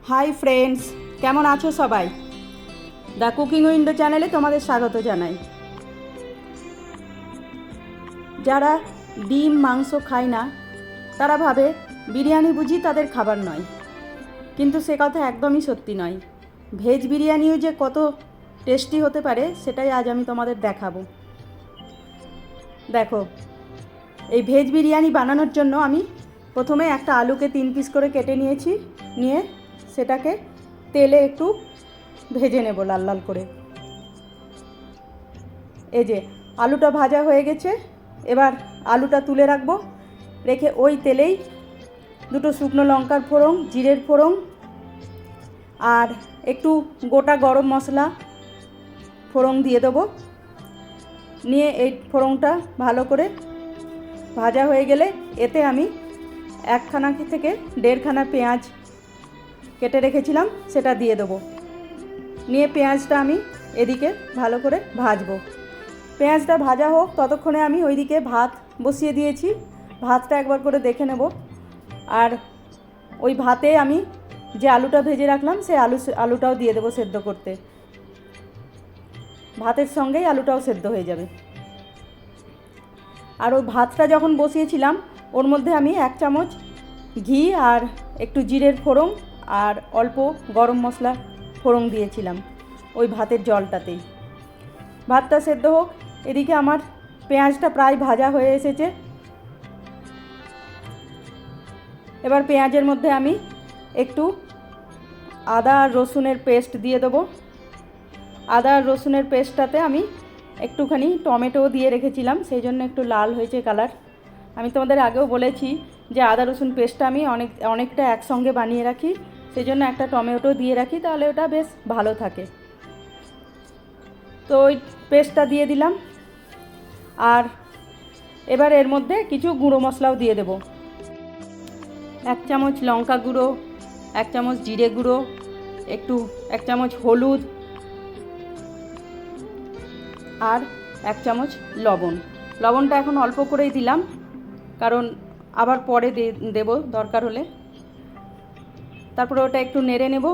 Hi friends, কেমন আছো সবাই? দ্য কুকিং উইন্ডো চ্যানেলে তোমাদের স্বাগত জানাই। যারা ডিম মাংস খায় না তারা ভাবে বিরিয়ানি বুঝি তাদের খাবার নয়, কিন্তু সে কথা একদমই সত্যি নয়। ভেজ বিরিয়ানিও যে কত টেস্টি হতে পারে সেটাই আজ আমি তোমাদের দেখাবো। দেখো, এই ভেজ বিরিয়ানি বানানোর জন্য আমি প্রথমে একটা আলুকে 3 পিস করে কেটে নিয়েছি। নিয়ে সেটাকে তেলে একটু ভেজে নেব লাল লাল করে। এই যে আলুটা ভাজা হয়ে গেছে, এবার আলুটা তুলে রাখবো। রেখে ওই তেলেই দুটো শুকনো লঙ্কার ফোড়ন, জিরের ফোড়ন আর একটু গোটা গরম মশলা ফোড়ন দিয়ে দেবো। নিয়ে এই ফোড়নটা ভালো করে ভাজা হয়ে গেলে এতে আমি 1খানা থেকে 1.5খানা পেঁয়াজ কেটে রেখেছিলাম সেটা দিয়ে দেবো। নিয়ে পেঁয়াজটা আমি এদিকে ভালো করে ভাজবো। পেঁয়াজটা ভাজা হোক ততক্ষণে আমি ওইদিকে ভাত বসিয়ে দিয়েছি। ভাতটা একবার করে দেখে নেব। আর ওই ভাতে আমি যে আলুটা ভেজে রাখলাম সেই আলুটাও দিয়ে দেবো সেদ্ধ করতে। ভাতের সঙ্গেই আলুটাও সেদ্ধ হয়ে যাবে। আর ওই ভাতটা যখন বসিয়েছিলাম ওর মধ্যে আমি 1 চামচ ঘি আর একটু জিরের ফোড়ন আর অল্প গরম মশলা ফোড়ন দিয়েছিলাম ওই ভাতের জলটাতেই। ভাতটা সেদ্ধ হোক, এদিকে আমার পেঁয়াজটা প্রায় ভাজা হয়ে এসেছে। এবার পেঁয়াজের মধ্যে আমি একটু আদা আর রসুনের পেস্ট দিয়ে দেবো। আদা আর রসুনের পেস্টটাতে আমি একটুখানি টমেটো দিয়ে রেখেছিলাম, সেই জন্য একটু লাল হয়েছে কালার। আমি তোমাদের আগেও বলেছি যে আদা রসুন পেস্টটা আমি অনেকটা একসঙ্গে বানিয়ে রাখি, সেই জন্য একটা টমেটো দিয়ে রাখি, তাহলে ওটা বেশ ভালো থাকে। তো ওই পেস্টটা দিয়ে দিলাম। আর এবার এর মধ্যে কিছু গুঁড়ো মশলাও দিয়ে দেব। 1 চামচ লঙ্কা গুঁড়ো, 1 চামচ জিরে গুঁড়ো, 1 চামচ হলুদ আর 1 চামচ লবণ। লবণটা এখন অল্প করেই দিলাম, কারণ আবার পরে দেব দরকার হলে। তারপরে ওটা একটু নেড়ে নেব।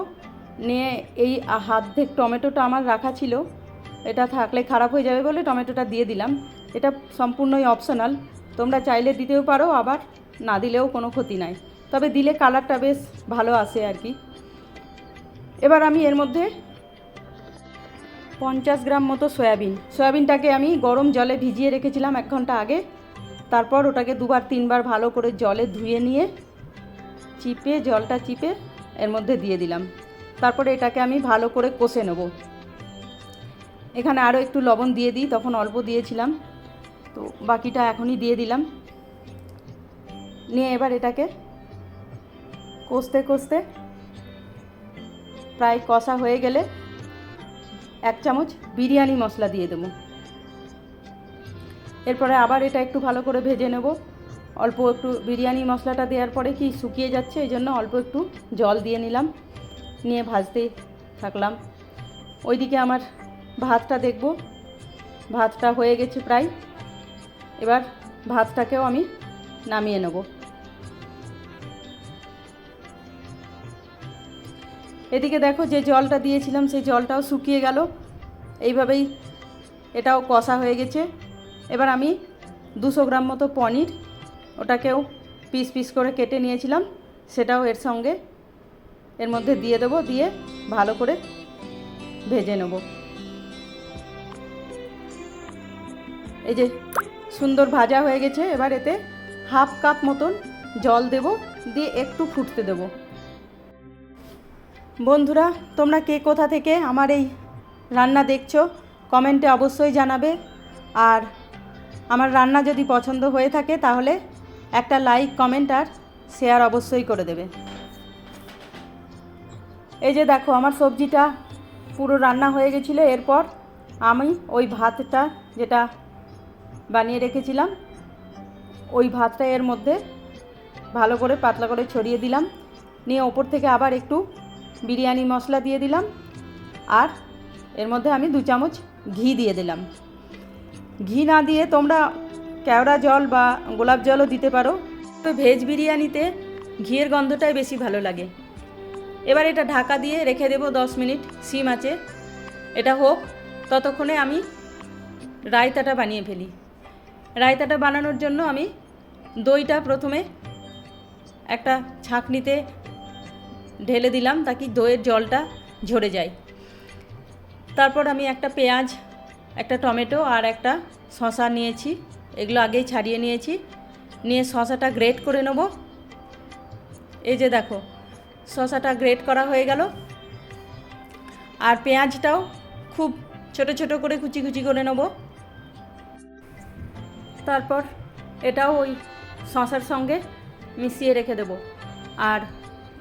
নিয়ে এই অর্ধেক টমেটোটা আমার রাখা ছিল, এটা থাকলে খারাপ হয়ে যাবে বলে টমেটোটা দিয়ে দিলাম। এটা সম্পূর্ণই অপশনাল, তোমরা চাইলে দিতেও পারো, আবার না দিলেও কোনো ক্ষতি নাই, তবে দিলে কালারটা বেশ ভালো আসে আর কি। এবার আমি এর মধ্যে 50 গ্রাম মতো সয়াবিনটাকে আমি গরম জলে ভিজিয়ে রেখেছিলাম 1 ঘন্টা আগে। তারপর ওটাকে 2-3 বার ভালো করে জলে ধুয়ে নিয়ে জলটা চিপে এর মধ্যে দিয়ে দিলাম। তারপরে এটাকে আমি ভালো করে কষে নেব। এখানে আরও একটু লবণ দিয়ে দিই, তখন অল্প দিয়েছিলাম, তো বাকিটা এখনই দিয়ে দিলাম। নিয়ে এবার এটাকে কষতে কষতে প্রায় কষা হয়ে গেলে 1 চামচ বিরিয়ানি মশলা দিয়ে দেবো। এরপরে আবার এটা একটু ভালো করে ভেজে নেব। অল্প একটু বিরিয়ানি মশলাটা দেওয়ার পরে কি শুকিয়ে যাচ্ছে, এই জন্য অল্প একটু জল দিয়ে নিলাম। নিয়ে ভাজতে থাকলাম। ওইদিকে আমার ভাতটা দেখব, ভাতটা হয়ে গেছে প্রায়। এবার ভাতটাকেও আমি নামিয়ে নেব। এদিকে দেখো, যে জলটা দিয়েছিলাম সেই জলটাও শুকিয়ে গেল। এইভাবেই এটাও কষা হয়ে গেছে। এবার আমি 200 গ্রাম মতো পনির, ওটাকেও পিস পিস করে কেটে নিয়েছিলাম, সেটাও এর মধ্যে দিয়ে দেবো। দিয়ে ভালো করে ভেজে নেব। এই যে সুন্দর ভাজা হয়ে গেছে। এবার এতে 1/2 কাপ মতন জল দেব, দিয়ে একটু ফুটতে দেব। বন্ধুরা, তোমরা কে কোথা থেকে আমার এই রান্না দেখছো কমেন্টে অবশ্যই জানাবে। আর আমার রান্না যদি পছন্দ হয়ে থাকে তাহলে একটা লাইক, কমেন্ট আর শেয়ার অবশ্যই করে দেবে। এই যে দেখো, আমার সবজিটা পুরো রান্না হয়ে গেছিলো। এরপর আমি ওই ভাতটা যেটা বানিয়ে রেখেছিলাম ওই ভাতটা এর মধ্যে ভালো করে পাতলা করে ছড়িয়ে দিলাম। নিয়ে ওপর থেকে আবার একটু বিরিয়ানি মশলা দিয়ে দিলাম। আর এর মধ্যে আমি 2 চামচ ঘি দিয়ে দিলাম। ঘি না দিয়ে তোমরা কেওড়া জল বা গোলাপ জলও দিতে পারো, তো ভেজ বিরিয়ানিতে ঘিয়ের গন্ধটাই বেশি ভালো লাগে। এবার এটা ঢাকা দিয়ে রেখে দেব 10 মিনিট সিম আছে। এটা হোক, ততক্ষণে আমি রায়তাটা বানিয়ে ফেলি। রায়তাটা বানানোর জন্য আমি দইটা প্রথমে একটা ছাঁকনিতে ঢেলে দিলাম তাকে দইয়ের জলটা ঝরে যায়। তারপর আমি একটা পেঁয়াজ, একটা টমেটো আর একটা শসা নিয়েছি, এগুলো আগেই ছাড়িয়ে নিয়েছি। নিয়ে শসাটা গ্রেট করে নেব। এই যে দেখো, শসাটা গ্রেট করা হয়ে গেল। আর পেঁয়াজটাও খুব ছোট ছোট করে কুচি কুচি করে নেব। তারপর এটাও ওই শসার সঙ্গে মিশিয়ে রেখে দেব। আর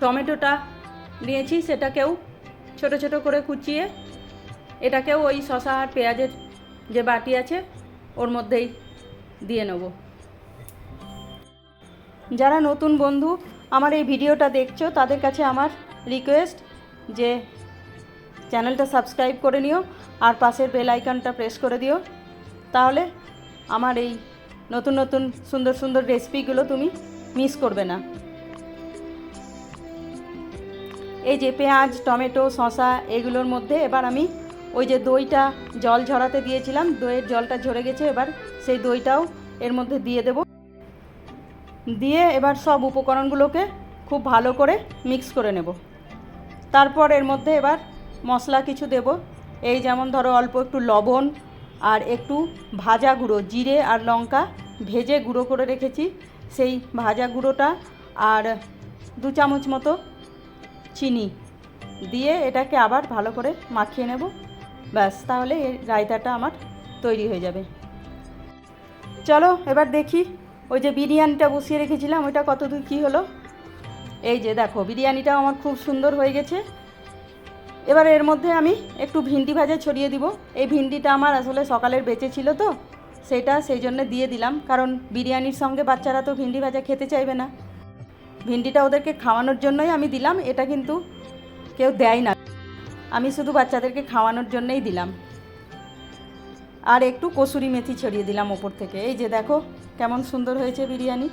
টমেটোটা নিয়েছি, সেটাকেও ছোট ছোট করে কুচিয়ে এটাকেও ওই শসা আর পেঁয়াজের যে বাটি আছে ওর মধ্যেই দিয়ে নেব। যারা নতুন বন্ধু আমার এই ভিডিওটা দেখছো তাদের কাছে আমার রিকোয়েস্ট যে চ্যানেলটা সাবস্ক্রাইব করে নিও আর পাশের বেল আইকনটা প্রেস করে দিও, তাহলে আমার এই নতুন নতুন সুন্দর সুন্দর রেসিপিগুলো তুমি মিস করবে না। এই যে পেঁয়াজ, টমেটো, শসা এগুলোর মধ্যে এবার আমি ওই যে দইটা জল ঝরাতে দিয়েছিলাম, দইয়ের জলটা ঝরে গেছে, এবার সেই দইটাও এর মধ্যে দিয়ে দেব। দিয়ে এবার সব উপকরণগুলোকে খুব ভালো করে মিক্স করে নেব। তারপর এর মধ্যে এবার মশলা কিছু দেব। এই যেমন ধরো অল্প একটু লবণ আর একটু ভাজা গুঁড়ো, জিরে আর লঙ্কা ভেজে গুঁড়ো করে রেখেছি, সেই ভাজা গুঁড়োটা আর 2 চামচ মতো চিনি দিয়ে এটাকে আবার ভালো করে মাখিয়ে নেব। ব্যাস, তাহলে এই রায়তাটা আমার তৈরি হয়ে যাবে। চলো এবার দেখি ওই যে বিরিয়ানিটা বসিয়ে রেখেছিলাম ওইটা কতদূর কী হলো। এই যে দেখো, বিরিয়ানিটাও আমার খুব সুন্দর হয়ে গেছে। এবার এর মধ্যে আমি একটু ভিন্ডি ভাজা ছড়িয়ে দিব। এই ভিন্ডিটা আমার আসলে সকালের বেঁচে ছিল তো সেটা সেই জন্য দিয়ে দিলাম, কারণ বিরিয়ানির সঙ্গে বাচ্চারা তো ভিন্ডি ভাজা খেতে চাইবে না। ভিন্ডিটা ওদেরকে খাওয়ানোর জন্যই আমি দিলাম, এটা কিন্তু কেউ দেয় না, আমি শুধু বাচ্চাদেরকে খাওয়ানোর জন্যই দিলাম। আর একটু কসুরি মেথি ছড়িয়ে দিলাম ওপর থেকে। এই যে দেখো কেমন সুন্দর হয়েছে বিরিয়ানি।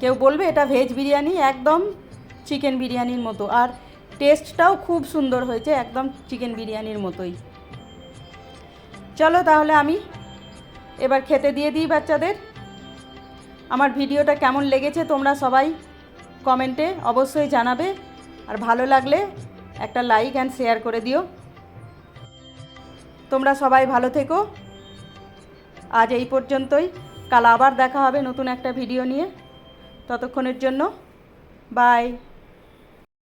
কেউ বলবে এটা ভেজ বিরিয়ানি, একদম চিকেন বিরিয়ানির মতো, আর টেস্টটাও খুব সুন্দর হয়েছে, একদম চিকেন বিরিয়ানির মতোই। চলো তাহলে আমি এবার খেতে দিয়ে দিই বাচ্চাদের। আমার ভিডিওটা কেমন লেগেছে তোমরা সবাই কমেন্টে অবশ্যই জানাবে, আর ভালো লাগলে একটা লাইক অ্যান্ড শেয়ার করে দিও। তোমরা সবাই ভালো থেকো। আজ এই পর্যন্তই, কাল আবার দেখা হবে নতুন একটা ভিডিও নিয়ে। ততক্ষণের জন্য বাই।